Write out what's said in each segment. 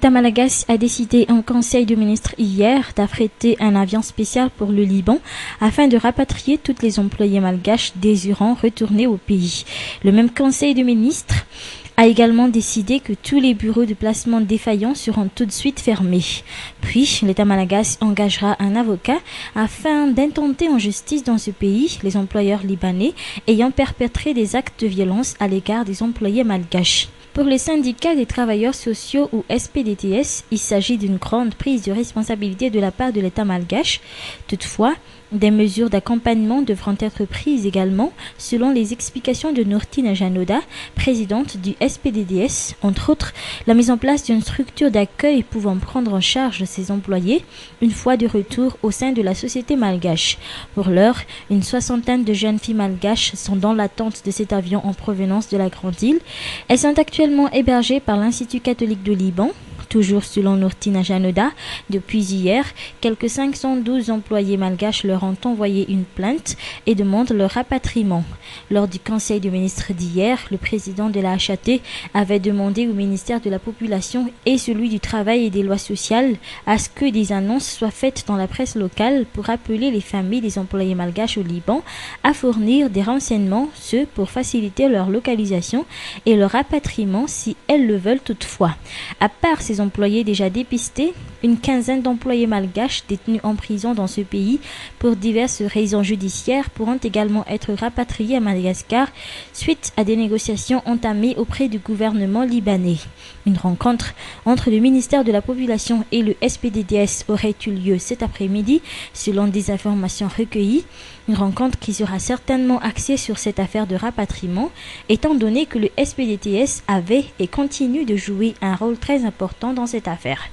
L'État malagasy a décidé en Conseil de ministres hier d'affréter un avion spécial pour le Liban afin de rapatrier tous les employés malgaches désirant retourner au pays. Le même Conseil de ministres a également décidé que tous les bureaux de placement défaillants seront tout de suite fermés. Puis, l'État malagasy engagera un avocat afin d'intenter en justice dans ce pays les employeurs libanais ayant perpétré des actes de violence à l'égard des employés malgaches. Pour les syndicats des travailleurs sociaux ou SPDTS, il s'agit d'une grande prise de responsabilité de la part de l'État malgache. Toutefois, des mesures d'accompagnement devront être prises également, selon les explications de Nourtine Janoda, présidente du SPDDS, entre autres la mise en place d'une structure d'accueil pouvant prendre en charge ses employés une fois de retour au sein de la société malgache. Pour l'heure, une soixantaine de jeunes filles malgaches sont dans l'attente de cet avion en provenance de la Grande Île. Elles sont actuellement hébergées par l'Institut catholique de Liban. Toujours selon Nourtine Janoda, depuis hier, quelques 512 employés malgaches leur ont envoyé une plainte et demandent leur rapatriement. Lors du Conseil des ministres d'hier, le président de la HAT avait demandé au ministère de la Population et celui du Travail et des Lois sociales à ce que des annonces soient faites dans la presse locale pour appeler les familles des employés malgaches au Liban à fournir des renseignements, ce pour faciliter leur localisation et leur rapatriement si elles le veulent toutefois. À part ces employés déjà dépistés, une quinzaine d'employés malgaches détenus en prison dans ce pays pour diverses raisons judiciaires pourront également être rapatriés à Madagascar suite à des négociations entamées auprès du gouvernement libanais. Une rencontre entre le ministère de la Population et le SPDDS aurait eu lieu cet après-midi selon des informations recueillies. Une rencontre qui sera certainement axée sur cette affaire de rapatriement, étant donné que le SPDTS avait et continue de jouer un rôle très important dans cette affaire.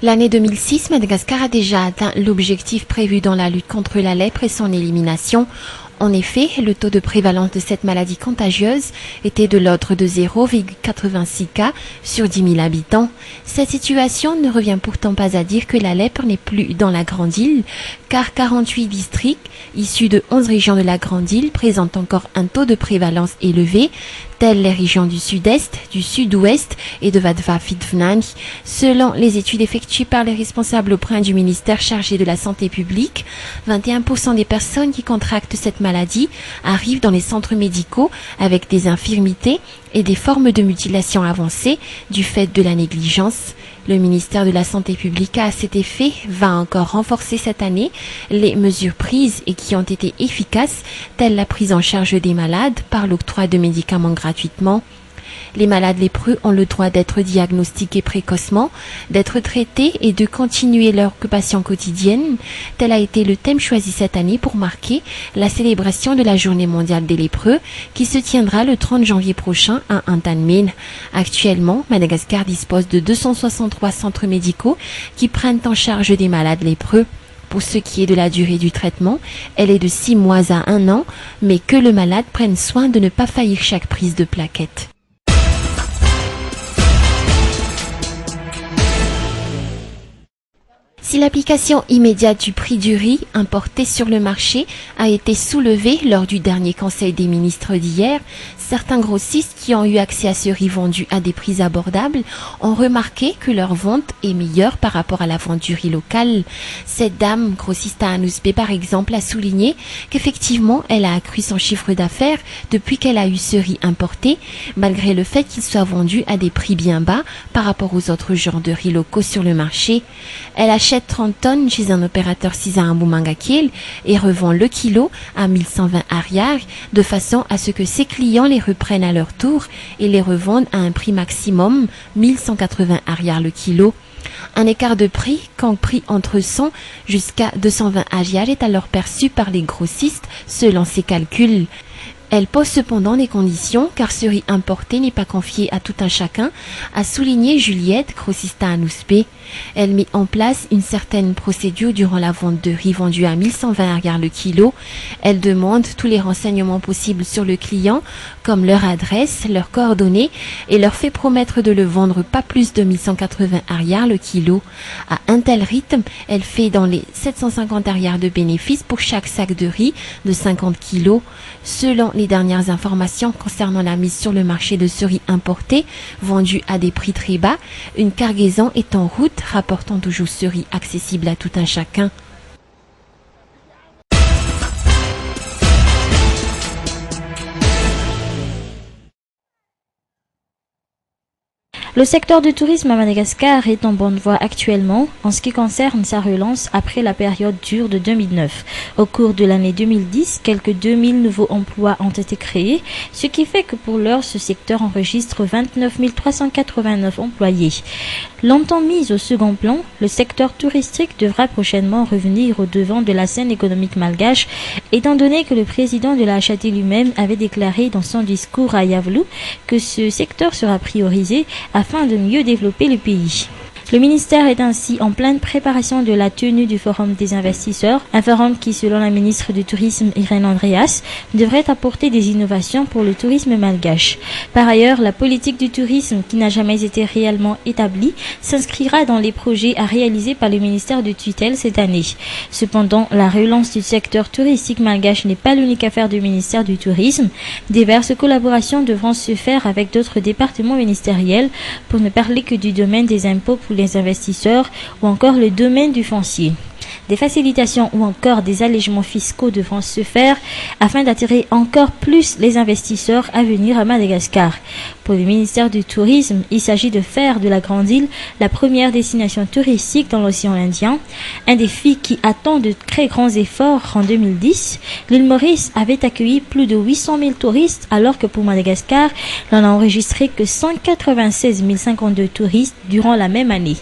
L'année 2006, Madagascar a déjà atteint l'objectif prévu dans la lutte contre la lèpre et son élimination. En effet, le taux de prévalence de cette maladie contagieuse était de l'ordre de 0,86 cas sur 10 000 habitants. Cette situation ne revient pourtant pas à dire que la lèpre n'est plus dans la Grande Île, car 48 districts issus de 11 régions de la Grande Île présentent encore un taux de prévalence élevé, telles les régions du sud-est, du sud-ouest et de Vadva-Fidvnani. Selon les études effectuées par les responsables auprès du ministère chargé de la santé publique, 21% des personnes qui contractent cette maladie arrivent dans les centres médicaux avec des infirmités et des formes de mutilation avancées du fait de la négligence. Le ministère de la Santé publique, à cet effet, va encore renforcer cette année les mesures prises et qui ont été efficaces, telles la prise en charge des malades par l'octroi de médicaments gratuitement. Les malades lépreux ont le droit d'être diagnostiqués précocement, d'être traités et de continuer leur occupation quotidienne. Tel a été le thème choisi cette année pour marquer la célébration de la Journée mondiale des lépreux qui se tiendra le 30 janvier prochain à Intanmin. Actuellement, Madagascar dispose de 263 centres médicaux qui prennent en charge des malades lépreux. Pour ce qui est de la durée du traitement, elle est de 6 mois à 1 an, mais que le malade prenne soin de ne pas faillir chaque prise de plaquettes. Si l'application immédiate du prix du riz importé sur le marché a été soulevée lors du dernier Conseil des ministres d'hier, certains grossistes qui ont eu accès à ce riz vendu à des prix abordables ont remarqué que leur vente est meilleure par rapport à la vente du riz local. Cette dame, grossiste à Anousbé par exemple, a souligné qu'effectivement elle a accru son chiffre d'affaires depuis qu'elle a eu ce riz importé, malgré le fait qu'il soit vendu à des prix bien bas par rapport aux autres genres de riz locaux sur le marché. Elle achète 30 tonnes chez un opérateur Sisa Mbumangakil et revend le kilo à 1120 ariar de façon à ce que ses clients les reprennent à leur tour et les revendent à un prix maximum 1180 ariar le kilo. Un écart de prix compris entre 100 jusqu'à 220 ariar est alors perçu par les grossistes selon ses calculs. Elle pose cependant des conditions car ce riz importé n'est pas confié à tout un chacun, a souligné Juliette, grossiste à Anouspe. Elle met en place une certaine procédure durant la vente de riz vendu à 1120 ariars le kilo. Elle demande tous les renseignements possibles sur le client, comme leur adresse, leurs coordonnées, et leur fait promettre de le vendre pas plus de 1180 ariars le kilo. À un tel rythme, elle fait dans les 750 ariars de bénéfices pour chaque sac de riz de 50 kilos. Selon les dernières informations concernant la mise sur le marché de ce riz importé, vendu à des prix très bas, une cargaison est en route, rapportant toujours ce riz accessible à tout un chacun. Le secteur du tourisme à Madagascar est en bonne voie actuellement en ce qui concerne sa relance après la période dure de 2009. Au cours de l'année 2010, quelques 2000 nouveaux emplois ont été créés, ce qui fait que pour l'heure, ce secteur enregistre 29 389 employés. Longtemps mis au second plan, le secteur touristique devra prochainement revenir au devant de la scène économique malgache, étant donné que le président de la HAT lui-même avait déclaré dans son discours à Yavlou que ce secteur sera priorisé afin de mieux développer le pays. Le ministère est ainsi en pleine préparation de la tenue du Forum des investisseurs, un forum qui, selon la ministre du Tourisme Irène Andreas, devrait apporter des innovations pour le tourisme malgache. Par ailleurs, la politique du tourisme, qui n'a jamais été réellement établie, s'inscrira dans les projets à réaliser par le ministère de tutelle cette année. Cependant, la relance du secteur touristique malgache n'est pas l'unique affaire du ministère du Tourisme. Diverses collaborations devront se faire avec d'autres départements ministériels, pour ne parler que du domaine des impôts pour les investisseurs ou encore le domaine du foncier. Des facilitations ou encore des allègements fiscaux devront se faire afin d'attirer encore plus les investisseurs à venir à Madagascar. Pour le ministère du Tourisme, il s'agit de faire de la Grande Île la première destination touristique dans l'océan Indien, un défi qui attend de très grands efforts. En 2010, l'île Maurice avait accueilli plus de 800 000 touristes, alors que pour Madagascar, l'on n'a enregistré que 196 052 touristes durant la même année.